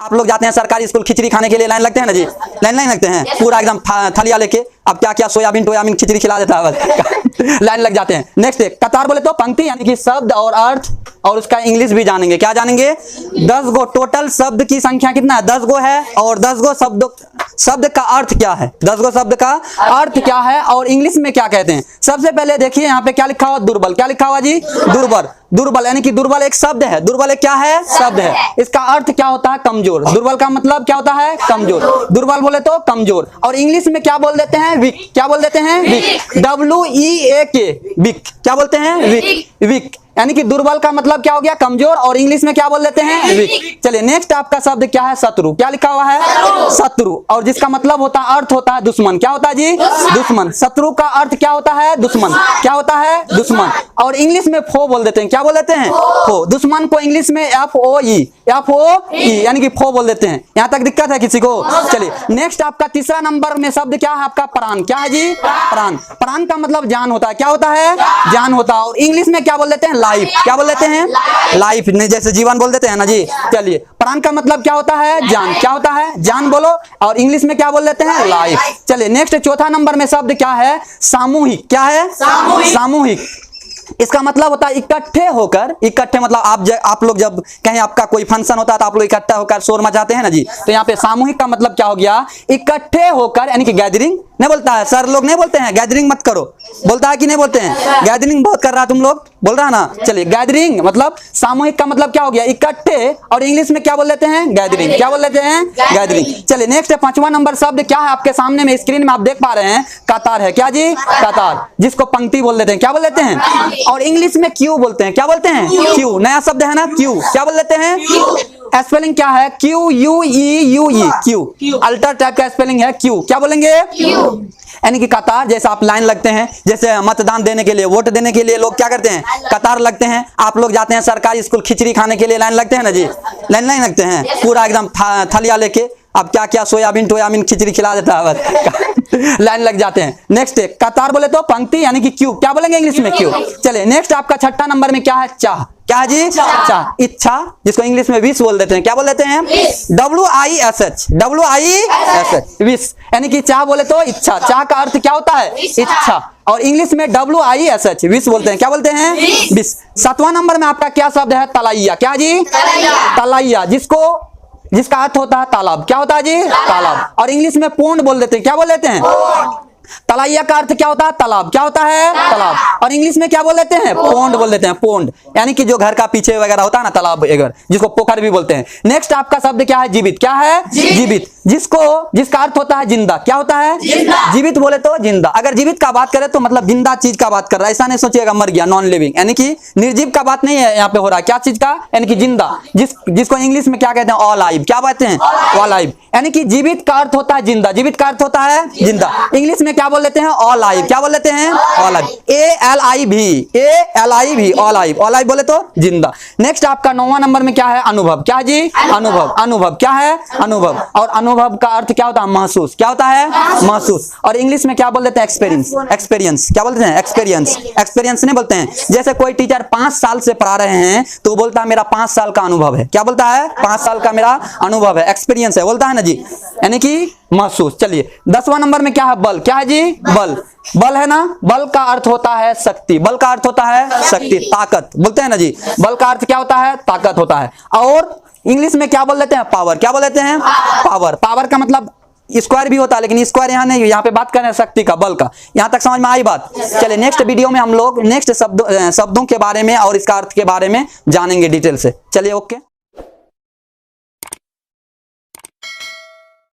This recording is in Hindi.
आप लोग जाते हैं सरकारी स्कूल खिचड़ी खाने के लिए, लाइन लगते हैं ना जी, लाइन लगते हैं पूरा एकदम थलिया लेके, अब क्या क्या सोयाबीन टोयाबीन खिचड़ी खिला देता है बस लाइन लग जाते हैं। नेक्स्ट कतार बोले तो पंक्ति यानी कि शब्द और अर्थ और उसका इंग्लिश भी जानेंगे। क्या जानेंगे? 10 गो टोटल शब्द की संख्या कितना है? 10 गो है। और 10 गो शब्द का अर्थ क्या है? 10 गो शब्द का अर्थ क्या है और इंग्लिश में क्या कहते हैं? सबसे पहले देखिए यहाँ पे क्या लिखा हुआ, दुर्बल। क्या लिखा हुआ जी? दुर्बल। दुर्बल यानी कि दुर्बल एक शब्द है। दुर्बल एक क्या है? शब्द है। इसका अर्थ क्या होता है? कमजोर। दुर्बल का मतलब क्या होता है? कमजोर। दुर्बल बोले तो कमजोर। और इंग्लिश में क्या बोल देते हैं? वीक। क्या बोल देते हैं? वीक। WEAK week. क्या बोलते हैं? वीक। वीक यानी कि दुर्बल का मतलब क्या हो गया? कमजोर। और इंग्लिश में क्या बोल देते हैं? वीक। चलिए नेक्स्ट आपका शब्द क्या है? शत्रु। क्या लिखा हुआ है? शत्रु। और जिसका मतलब होता है, अर्थ होता है दुश्मन। क्या होता है जी? दुश्मन। शत्रु का अर्थ क्या होता है? दुश्मन। क्या होता है? दुश्मन। और इंग्लिश में फो बोल देते हैं। क्या बोल देते हैं? फो। दुश्मन को इंग्लिश में FOE यानी कि फो बोल देते हैं। यहां तक दिक्कत है किसी को? चलिए नेक्स्ट आपका तीसरा नंबर में शब्द क्या है आपका? प्राण। क्या है जी? प्राण। प्राण का मतलब जान होता है। क्या होता है? जान होता है। और इंग्लिश में क्या बोल देते हैं? लाइफ। क्या बोल देते हैं? लाइफ। जैसे जीवन बोल देते हैं ना जी। चलिए प्राण का मतलब क्या होता है? जान। क्या होता है? जान बोलो। और इंग्लिश में क्या बोल देते हैं? लाइफ। चलिए नेक्स्ट चौथा नंबर में शब्द क्या है? सामूहिक। क्या है? सामूहिक। इसका मतलब होता है इकट्ठे होकर। इकट्ठे मतलब आप लोग जब कहीं आपका कोई फंक्शन होता है तो आप लोग इकट्ठा होकर शोर मचाते हैं ना जी। तो यहाँ पे सामूहिक का मतलब क्या हो गया? इकट्ठे होकर यानी कि गैदरिंग। नहीं बोलता है सर, लोग नहीं बोलते हैं गैदरिंग मत करो, बोलता है कि नहीं बोलते हैं? गैदरिंग बहुत कर रहा तुम लोग, बोल रहा ना। चलिए गैदरिंग मतलब सामूहिक का मतलब क्या हो गया? इकट्ठे। और इंग्लिश में क्या बोल देते हैं? गैदरिंग। क्या बोल देते हैं? गैदरिंग। चलिए नेक्स्ट पांचवा नंबर शब्द क्या है आपके सामने में स्क्रीन में आप देख पा रहे हैं? कतार है। क्या जी? कतार, जिसको पंक्ति बोल देते हैं। क्या बोल देते हैं? और इंग्लिश में क्यू बोलते हैं। क्या बोलते हैं? क्यू। नया शब्द है ना क्यू। क्या बोल देते हैं? स्पेलिंग क्या है? QUEUE Q. अल्टर टाइप का स्पेलिंग है क्यू। क्या बोलेंगे? यानी कि कतार। जैसे आप लाइन लगते हैं, जैसे मतदान देने के लिए, वोट देने के लिए लोग क्या करते हैं? कतार लगते हैं। आप लोग जाते हैं सरकारी स्कूल खिचड़ी खाने के लिए, लाइन लगते हैं ना जी, लाइन लगते हैं पूरा एकदम थलिया लेके, अब क्या क्या सोयाबीन टोयाबीन खिचड़ी खिला देता है बस लाइन लग जाते हैं। नेक्स्ट कतार बोले तो पंक्ति यानी कि क्यू। क्या बोलेंगे इंग्लिश में? क्यू। चलिए नेक्स्ट आपका छठा नंबर में क्या है? चाह। क्या है जी? चाह। इच्छा, जिसको इंग्लिश में विश बोल देते हैं। क्या बोल देते हैं? WISH विश यानी कि चाह बोले तो इच्छा। चाह का अर्थ क्या होता है? इच्छा। और इंग्लिश में WISH विश बोलते हैं। क्या बोलते हैं? विश। सातवां नंबर में आपका क्या शब्द है? तलैया। क्या जी? तलैया, जिसका अर्थ होता है तालाब। क्या होता है जी? तालाब। और इंग्लिश में पोंड बोल देते हैं। क्या बोल देते हैं? तलैया का अर्थ क्या होता है? तालाब। क्या होता है? तालाब। और इंग्लिश में क्या बोल देते हैं? पोंड बोल देते हैं। पोंड यानी कि जो घर का पीछे वगैरह होता है ना, तालाब वगैरह, जिसको पोखर भी बोलते हैं। नेक्स्ट आपका शब्द क्या है? जीवित। क्या है? जीवित, जिसका अर्थ होता है जिंदा। क्या होता है? जीवित बोले तो जिंदा। अगर जीवित का बात करें तो मतलब जिंदा चीज का बात कर रहा है, ऐसा नहीं सोचिएगा मर गया, नॉन लिविंग, यानी कि निर्जीव का बात नहीं है यहाँ पे हो रहा है। क्या चीज का? यानी कि जिंदा, जिसको इंग्लिश में क्या कहते हैं? ऑलाइव। क्या बात है? ऑलाइव यानी कि जीवित का अर्थ होता है जिंदा। जीवित का अर्थ होता है जिंदा। इंग्लिश में क्या बोल देते हैं? ऑलाइव। क्या बोल देते हैं? ऑलाइव। ALIV ऑलाइव। ऑलाइव बोले तो जिंदा। नेक्स्ट आपका 9वां नंबर में क्या है? अनुभव। क्या जी? अनुभव। अनुभव क्या है? अनुभव। और अनुभव का अर्थ क्या होता है? महसूस। क्या होता है? महसूस। और इंग्लिश में क्या बोल देते हैं? एक्सपीरियंस। एक्सपीरियंस क्या बोलते हैं? एक्सपीरियंस। एक्सपीरियंस नहीं बोलते हैं। जैसे कोई टीचर 5 साल से पढ़ा रहे हैं तो बोलता है मेरा 5 साल का अनुभव है। क्या बोलता है? 5 साल का मेरा अनुभव है, एक्सपीरियंस है, बोलता है ना जी, यानी कि महसूस। चलिए 10वां नंबर में क्या है? बल। क्या है जी? बल। बल है ना, बल का अर्थ होता है शक्ति। बल का अर्थ होता है शक्ति, ताकत बोलते हैं ना जी। बल का अर्थ क्या होता है? ताकत होता है। और इंग्लिश में क्या बोल देते हैं? पावर। क्या बोल देते हैं? पावर। पावर का मतलब स्क्वायर भी होता है, लेकिन स्क्वायर यहाँ नहीं, यहाँ पे बात कर रहे हैं शक्ति का, बल का। यहाँ तक समझ में आई बात? चलिए नेक्स्ट वीडियो में हम लोग नेक्स्ट शब्दों के बारे में और इसका अर्थ के बारे में जानेंगे डिटेल से। चलिए ओके।